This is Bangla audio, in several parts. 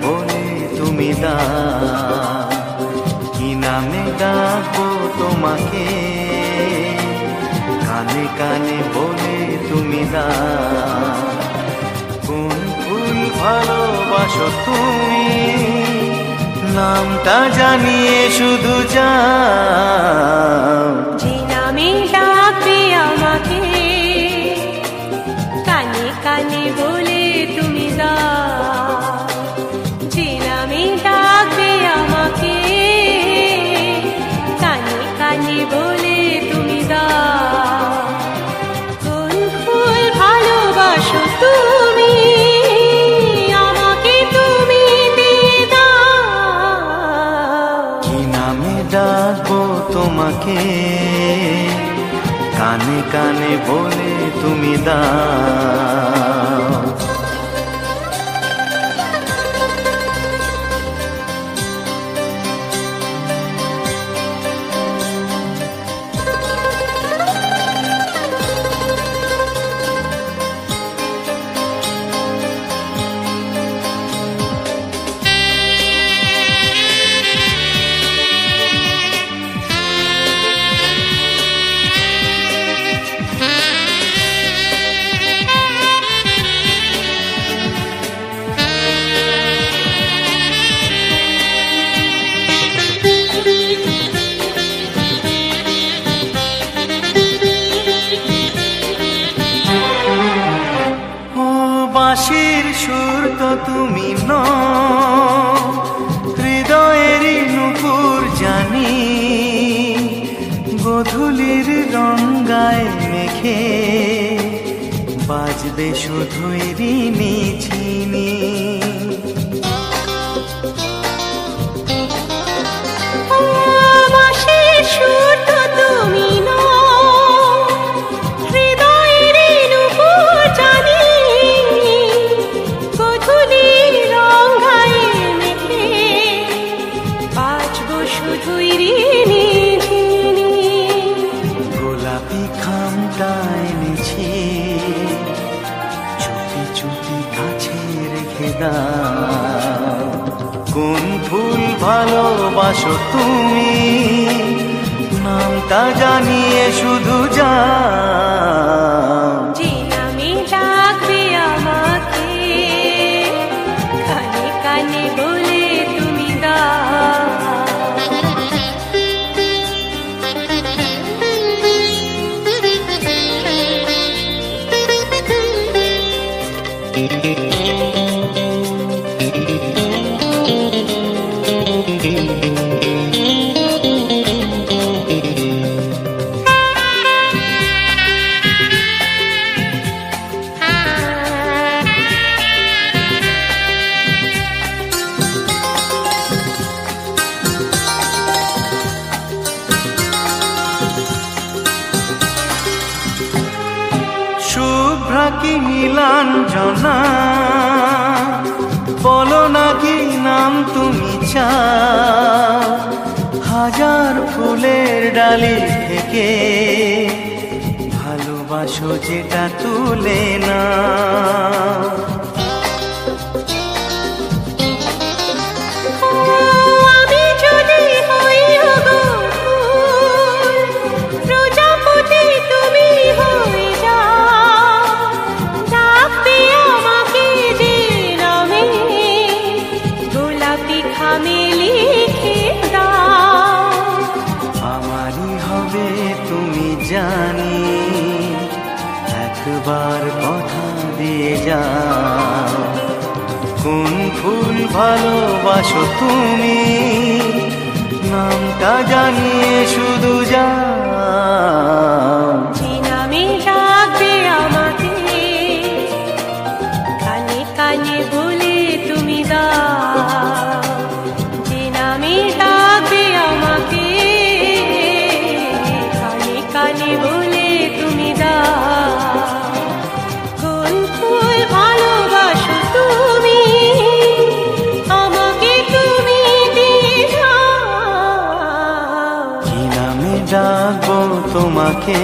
বলে তুমি দাও, কি নামে ডাকবো তোমাকে, কানে কানে বলে তুমি দাও। কোন ফুল ভালোবাসো তুমি, নামটা জানিয়ে শুধু যাও। যে নামে ডাকবে আমাকে, কানে কানে বলে তুমি দাও। যে নামে ডাকবে আমাকে, কানে কানে বলে তুমি দাও। কোন ফুল ভালোবাসো তুমি, আমাকে তুমি দিয়ে দাও। কি নামে ডাকবো তোমাকে, কানে কানে বলে তুমি দাও। বাঁশির সুর তো তুমি নও, হৃদয়েরই নুপুর জানি। গোধূলির রঙায় মেখে বাজবে শুধুই রিনি ঝিনি। বাঁশির সুর তো তুমি নও, গোলাপি খামটা এনেছি, চুপি চুপি কাছে রেখে দাও। কোন ফুল ভালোবাসো তুমি, নামটা জানিয়ে শুধু যাও। যে নামে ডাকবে আমাকে, কানে কানে বলে তুমি দাও। শুভ্রা কি নীলাঞ্জনা, বলো না কি নাম তুমি চাও। হাজার ফুলের ডালি থেকে ভালোবাসো যেটা তুলে না। আমারই হবে তুমি জানি, একবার কথা দিয়ে যাও। কোন ফুল ভালোবাসো তুমি, নামটা জানিয়ে শুধু যাও। যে নামে ডাকবে আমাকে, কানে কানে বলে তুমি দাও। যে নামে ডাকবে আমাকে, কানে কানে বলে তুমি দাও। কোন ফুল ভালোবাসো তুমি, আমাকে তুমি দিয়ে দাও। কি নামে ডাকবো তোমাকে,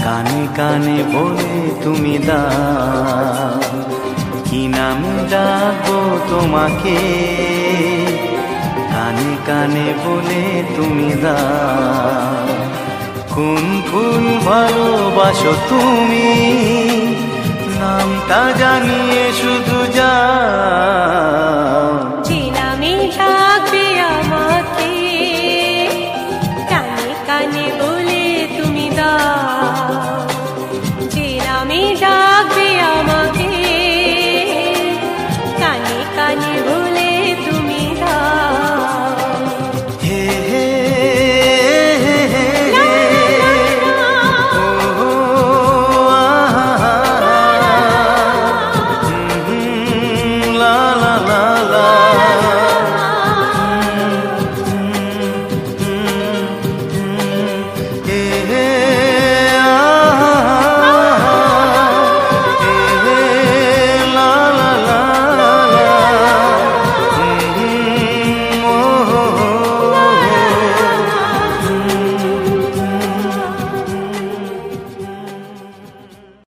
কানে কানে বলে তুমি দাও। কি নামে ডাকবো তোমাকে, কানে কানে বলে তুমি দাও কোন ফুল ভালোবাসো তুমি, নামটা জানিয়ে শুধু যা